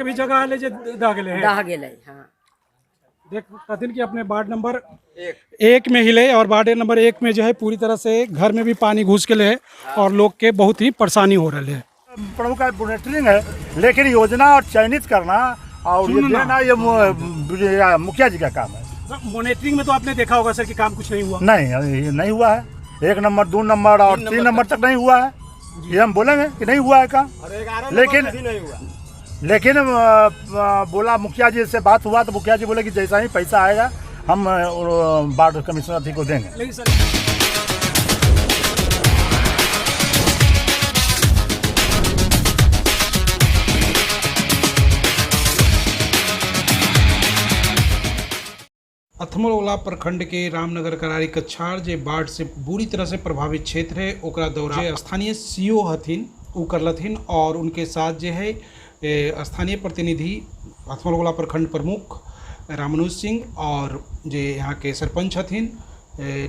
के भी जगह ले जे दह गेले है दह गेलै। हाँ देख कथिन कि अपने वार्ड नंबर एक में हिले और वार्ड नंबर 1 में जो है पूरी तरह से घर में भी पानी घुस के है और लोग के बहुत ही परेशानी हो रही है। प्रमुख मॉनिटरिंग है, लेकिन योजना और चयनित करना और ये देना ये मुखिया जी का काम है। मॉनिटरिंग में तो आपने देखा होगा सर कि काम कुछ नहीं हुआ। नहीं हुआ है। 1 नंबर 2 नंबर और 3 नंबर तक नहीं हुआ है। ये हम बोलेंगे कि नहीं हुआ है काम, लेकिन बोला मुखिया जी से बात हुआ तो मुखिया जी बोले कि जैसा ही पैसा आएगा हम वार्ड कमिश्नर अध्यक्ष को देंगे। लेकिन सर अथमलगोला प्रखंड के रामनगर करारी कछार जे बाढ़ से बुरी तरह से प्रभावित क्षेत्र है ओकरा दौरा स्थानीय सीओ हथिन उ करलथिन और उनके साथ जे है स्थानीय प्रतिनिधि अथमलगोला प्रखंड प्रमुख रामानुज सिंह और जे यहाँ के सरपंच हथिन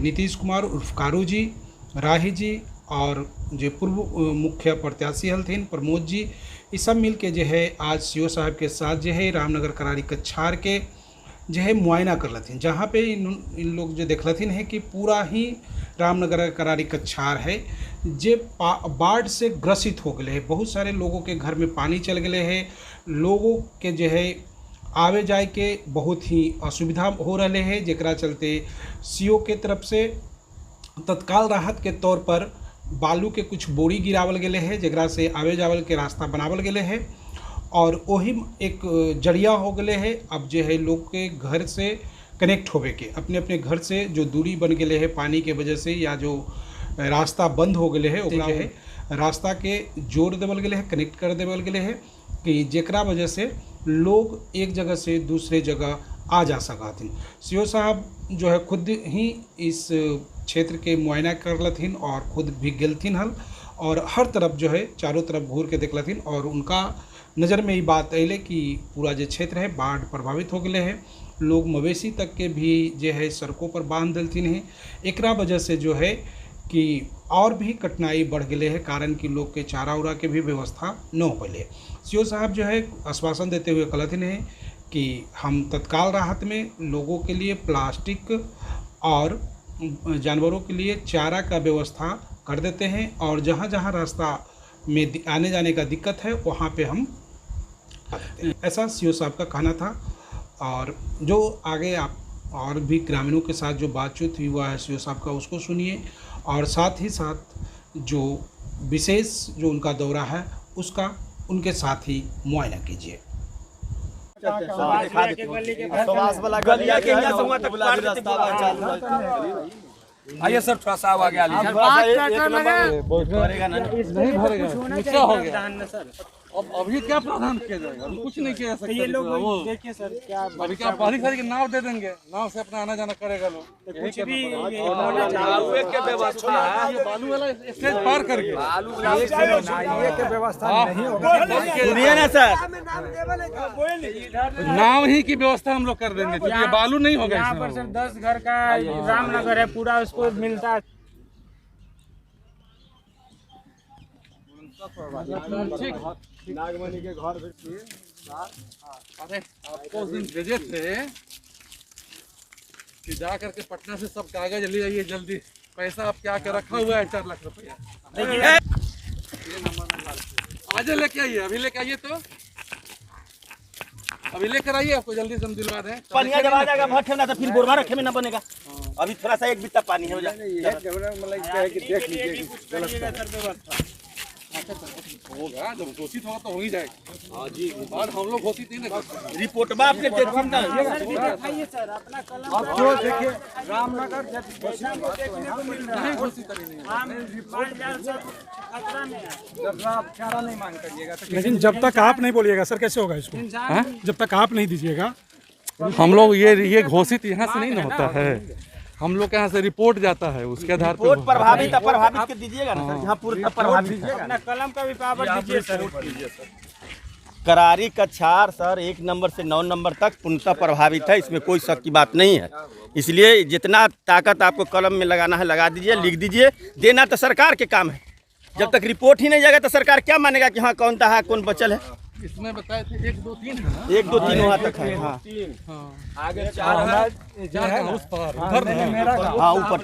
नीतीश कुमार उर्फ कारू जी, राही जी और जे पूर्व मुख्य प्रत्याशी हथिन प्रमोद जी, ये सब मिल के जो है आज सीओ साहब के साथ जो है रामनगर करारी कछार के जो है मुआयना कर लथिन, जहाँ पे इन लोग जो देख लथिन है कि पूरा ही रामनगर करारी कछार है जे बाढ़ से ग्रसित हो गए है। बहुत सारे लोगों के घर में पानी चल गए है, लोगों के जो है आवे जाए के बहुत ही असुविधा हो रहे है, जेकरा चलते सीओ के तरफ से तत्काल राहत के तौर पर बालू के कुछ बोरी गिरावल गए है, जेकरा से आवे जावल के रास्ता बनावल गए है और वही एक जरिया हो गए है। अब जो है लोग के घर से कनेक्ट होवे के अपने अपने घर से जो दूरी बन गए है पानी के वजह से या जो रास्ता बंद हो गए है ओकरा है रास्ता के जोड़ देवल गए है, कनेक्ट कर देवल गए है कि जेकरा वजह से लोग एक जगह से दूसरे जगह आ जा सकते। सीओ साहब जो है खुद ही इस क्षेत्र के मुआयना कर लथिन और खुद भी गेलथिन हल और हर तरफ जो है चारों तरफ घूर के देख लथिन और उनका नज़र में ये बात अले कि पूरा जो क्षेत्र है बाढ़ प्रभावित हो गए है। लोग मवेशी तक के भी जो है सड़कों पर बांध देलथिन है। एकरा वजह से जो है कि और भी कठिनाई बढ़ गए है, कारण कि लोग के चारा उरा के भी व्यवस्था न हो पाए। सीओ साहब जो है आश्वासन देते हुए कहलथिन है कि हम तत्काल राहत में लोगों के लिए प्लास्टिक और जानवरों के लिए चारा का व्यवस्था कर देते हैं और जहाँ जहाँ रास्ता में आने जाने का दिक्कत है वहाँ पे हम ऐसा सीओ साहब का कहना था। और जो आगे आप और भी ग्रामीणों के साथ जो बातचीत हुआ है सीओ साहब का उसको सुनिए और साथ ही साथ जो विशेष जो उनका दौरा है उसका उनके साथ ही मुआयना कीजिए। आइए सर थोड़ा सा आगे आ लीजिए। नहीं भरेगा हो गया सर। अब अभी क्या प्रावधान किया जाएगा? कुछ नहीं किया सकते। ये लोग देखिए सर क्या अभी क्या पानी खरीद के नाव दे देंगे, नाव से अपना आना जाना करेगा लोग। कुछ भी व्यवस्था है बालू वाला स्टेज पार करके के व्यवस्था नहीं होगा ना सर, नाव ही की व्यवस्था हम लोग कर देंगे क्योंकि बालू नहीं होगा। यहाँ पर सर 10 घर का रामनगर है पूरा, उसको मिलता है। नागमणि के घर अरे आपको उस दिन भेजे थे कि जा करके पटना से सब कागज ले आइए जल्दी, पैसा आप क्या क्या रखा हुआ है 4 लाख रुपया। आज लेके आइए, अभी लेके आइए तो अभी लेकर आइए, आपको जल्दी से हम दिलवा दें। पानी जब आ जाएगा भर ठेवना तो फिर गोरमा रखे में ना बनेगा। अभी थोड़ा सा 1 बित्ता पानी है देख लीजिए होगा, जब घोषित होगा तो हो ही जाएगा। हाँ जी, और हम लोग घोषित ही ना रिपोर्ट में आपने दिखाइए सर अपना कलम। अब जो देखिए रामनगर नहीं घोषित चारा नहीं मांग करिएगा, लेकिन जब तक आप नहीं बोलिएगा सर कैसे होगा इसको? जब तक आप नहीं दीजिएगा हम लोग ये घोषित यहाँ से नहीं ना होता है, हम लोग के यहाँ से रिपोर्ट जाता है, उसके आधार पर प्रभावित के दीजिएगा ना सर, जहाँ पूरा प्रभावित है अपना कलम का भी पावर दीजिए सर। करारी कछार सर 1 नंबर से 9 नंबर तक पूर्णतः प्रभावित है, इसमें कोई शक की बात नहीं है। इसलिए जितना ताकत आपको कलम में लगाना है लगा दीजिए, लिख दीजिए। देना तो सरकार के काम है, जब तक रिपोर्ट ही नहीं जाएगा तो सरकार क्या मानेगा कि हाँ कौन था कौन बचल है। इसमें बताए थे 1 2 3 है ना? 1 2 3 वहाँ तक है। हाँ आगे 4 है। 4 का उस पार उधर नहीं हाँ ऊपर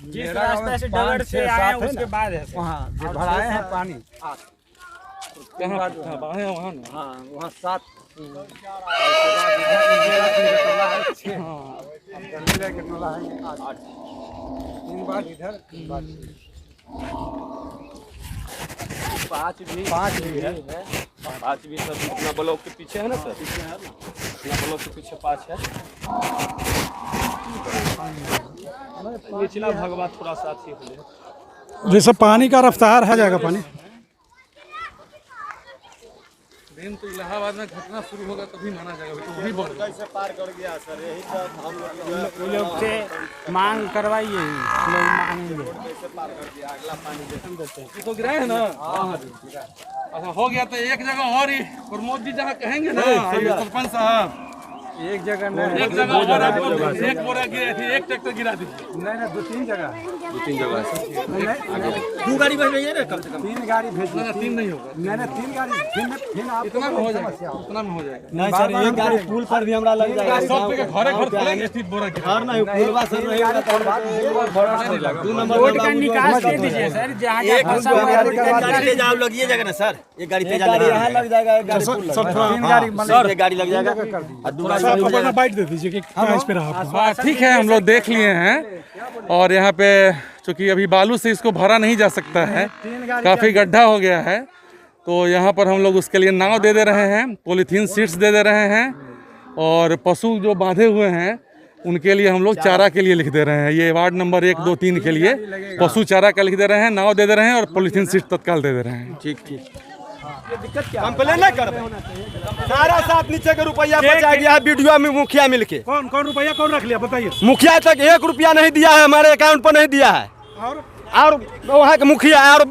जिस रास्ते से डगर से आए हैं उसके बाद है वहाँ जो भराए हैं पानी कहाँ बाहर है वहाँ ना? हाँ वहाँ 7 3 बार इधर 3 बार 5 भी है 5 भी सब अपना ब्लॉक के पीछे है ना सर? अपना ब्लॉक के पीछे 5 है। निचला भगवा थोड़ा सा अच्छी हो जाए। जैसे पानी का रफ्तार है जाएगा पानी दिन तो इलाहाबाद में घटना शुरू होगा तभी माना जाएगा, तो वही बढ़ गया। कैसे पार कर गया सर, यही सब हम वो लोग से मांग करवाइए, लोग मांगेंगे। कैसे पार कर गया, अगला पानी देते हैं। तो गिराए है ना? अच्छा हो गया तो एक जगह और ही प्रमोद जी जहाँ कहेंगे ना सरपंच साहब, एक जगह नहीं, एक जगह और आपको एक बोरा गिरा थी, एक ट्रैक्टर गिरा दीजिए। नहीं 2-3 जगह 2-3 जगह 2 गाड़ी भेज रही है ना कम से कम। 3 गाड़ी भेज ना 3 नहीं होगा, नहीं 3 गाड़ी फिर आप इतना में हो जाएगा, उतना में हो जाएगा। नहीं सर, एक गाड़ी पुल पर भी हमरा लग जाएगा। सब जगह घरे घर खोलेंगे स्थित बोरा गिरा। घर नहीं पुलवा सर रहेगा तो 2 नंबर रोड का निकास दे दीजिए सर, जहाँ एक फंसा हुआ है रोड का गाड़ी तेज आप लगिएगा ना सर, एक गाड़ी तेज यहाँ लग जाएगा, एक गाड़ी 3 गाड़ी सर एक गाड़ी लग जाएगा और 2 गाड़ी लग जाएगा। बाइट दे दीजिए कि कहाँ इस पे रहा आपको। हाँ ठीक है, हम लोग देख लिए हैं। और यहाँ पे चूंकि अभी बालू से इसको भरा नहीं जा सकता है, काफ़ी गड्ढा हो गया है, तो यहाँ पर हम लोग उसके लिए नाव दे रहे हैं, पॉलीथीन सीट्स दे रहे हैं, और पशु जो बांधे हुए हैं उनके लिए हम लोग चारा के लिए लिख दे रहे हैं। ये वार्ड नंबर 1 2 3 के लिए पशु चारा का लिख दे रहे हैं, नाव दे रहे हैं और पॉलीथीन सीट तत्काल दे रहे हैं। ठीक कंप्लेन ना कर, सारा 7 नीचे के रुपया बचा गया वीडियो में मुखिया मिलके। कौन रुपया कौन रख लिया बताइए। मुखिया तक 1 रुपया नहीं दिया है, हमारे अकाउंट पर नहीं दिया है। और वहाँ के मुखिया और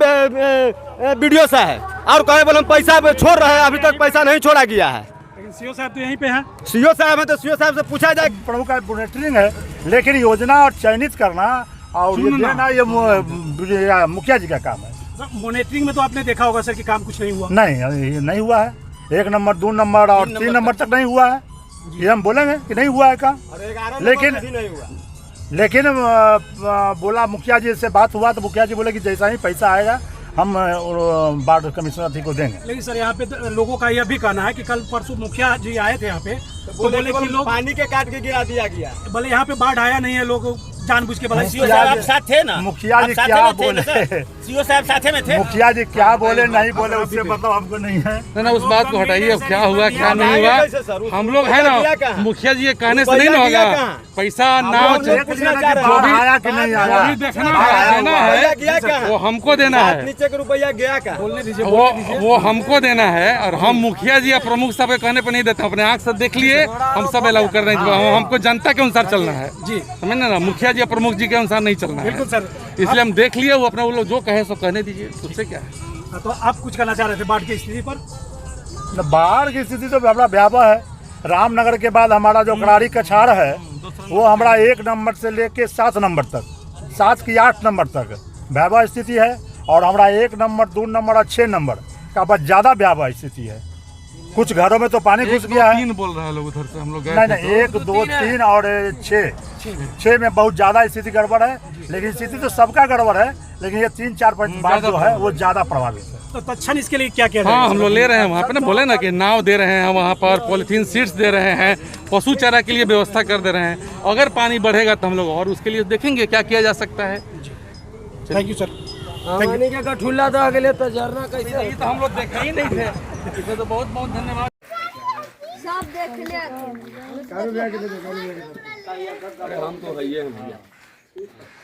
वीडियो सा है और कहे बोले हम पैसा छोड़ रहे हैं, अभी तक पैसा नहीं छोड़ा गया है। लेकिन सीओ साहब तो यहीं पे हैं। सीओ साहब है तो सीओ साहब से पूछा जाए। प्रमुख का मॉनिटरिंग है, लेकिन योजना और चयनित करना और ये देना ये मुखिया जी का काम है। मॉनिटरिंग में तो आपने देखा होगा सर कि काम कुछ नहीं हुआ। नहीं हुआ है। 1 नंबर 2 नंबर और 3 नंबर तक नहीं हुआ है, ये हम बोलेंगे कि नहीं हुआ है काम। लेकिन बोला मुखिया जी से बात हुआ तो मुखिया जी बोले कि जैसा ही पैसा आएगा हम वार्ड कमिश्नर अधिकारी को देंगे। लेकिन सर यहाँ पे लोगों का यह भी कहना है कि कल परसों मुखिया जी आए थे यहाँ पे, तो बोले कि लोग पानी के काट के गिरा दिया गया। बोले यहाँ पे बाढ़ आया नहीं है, लोग जानबूझ के बोले। सीओ साहब आप साथ थे ना? मुखिया जी क्या बोले, सीओ साहब साथे में थे। मुखिया जी क्या बोले नहीं बोले उससे मतलब हमको नहीं है ना उस बात को हटाइए, अब क्या हुआ क्या नहीं हुआ हम लोग है ना, मुखिया जी ये कहने से नहीं ना होगा। पैसा नाव आया कि नहीं आया अभी देखना है, वो हमको देना है, नीचे के रुपया गया का वो हमको देना है। और हम मुखिया जी या प्रमुख साहब के कहने पर नहीं देते, अपने आँख से देख लिए, हम सब अलाउ कर रहे हैं। हमको जनता के अनुसार चलना है जी, समझना ना, मुखिया जी या प्रमुख जी के अनुसार नहीं चलना है। बिल्कुल सर, इसलिए हम देख लिए, वो अपना वो लोग जो कहे सो कहने दीजिए, उससे क्या है। तो आप कुछ कहना चाह रहे थे बाढ़ की स्थिति पर? बाढ़ की स्थिति तो बड़ा भयावह है। रामनगर के बाद हमारा जो करारी कछाड़ है वो हमारा 1 नंबर से लेके 7 नंबर तक, 7 की 8 नंबर तक भयावह स्थिति है। और हमारा 1 नंबर 2 नंबर और 6 नंबर का बहुत ज़्यादा भयावह स्थिति है। कुछ घरों में तो पानी घुस गया है। 3 बोल रहे हैं लोग उधर से, हम लोग नहीं 1 2 3 और 6 में बहुत ज़्यादा स्थिति गड़बड़ है। लेकिन स्थिति तो सबका गड़बड़ है, लेकिन ये 3 4 5 बार जो है वो ज़्यादा प्रभावित है। तो तत्क्षण इसके लिए क्या किया जाए? हाँ हम लोग ले रहे हैं वहाँ पे ना, बोले ना कि नाव दे रहे हैं वहाँ पर, पॉलीथीन सीट्स दे रहे हैं, पशु चारा के लिए व्यवस्था कर दे रहे हैं। अगर पानी बढ़ेगा तो हम लोग और उसके लिए देखेंगे क्या किया जा सकता है। Thank you sir. पानी के गठुल्ला तो अगले तो झरना कैसे ये तो हम लोग देखे ही नहीं थे, इसमें तो बहुत बहुत धन्यवाद। सब देख ले हम तो है भैया,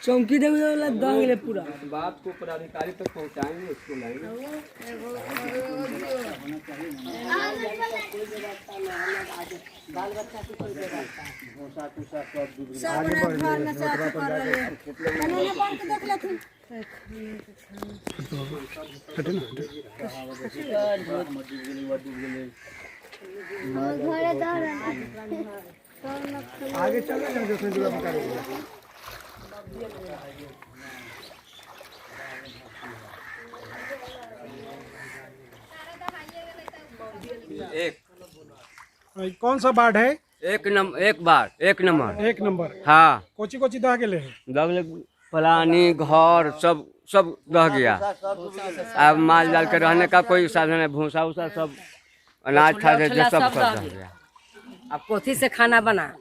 चौकी देवे वाला दांगले पूरा बात को पदाधिकारी तक पहुँचाएंगे, इसको लाएंगे। सब अपने घर में साथ कर रहे हैं। मैंने बात देख लेती घरे दार आगे चले जाओ जैसे जो हम करेंगे। कौन सा वार्ड है? एक नंबर। एक नंबर। हाँ कोची कोची दह गेले है? दगले फलानी घर सब दह गया। अब माल जाल के रहने का कोई साधन है, भूसा उसा सब अनाज था सब दह गया। अब कोथी से खाना बना,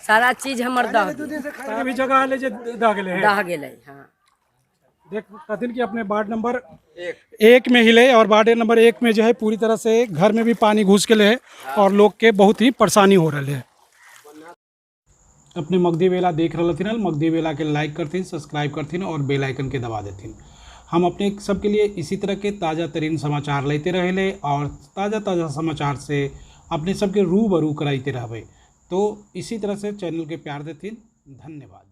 सारा चीज हमर दह सारा भी जगह ले जे दह गेले है। दह गेलै। हाँ देख कथिन कि अपने वार्ड नंबर एक में हिले और वार्ड नंबर 1 में जो है पूरी तरह से घर में भी पानी घुस के है और लोग के बहुत ही परेशानी हो रही है। अपने मगधी बेला देख रहे थे, मगधी बेला के लाइक करथिन, सब्सक्राइब करथिन और बेल आइकन के दबा देथिन। हम अपने सबके लिए इसी तरह के ताज़ा तरीन समाचार लेते रहे और ताज़ा समाचार से अपने सबके रूबरू कराते रहबे। तो इसी तरह से चैनल के प्यार देथिन। धन्यवाद।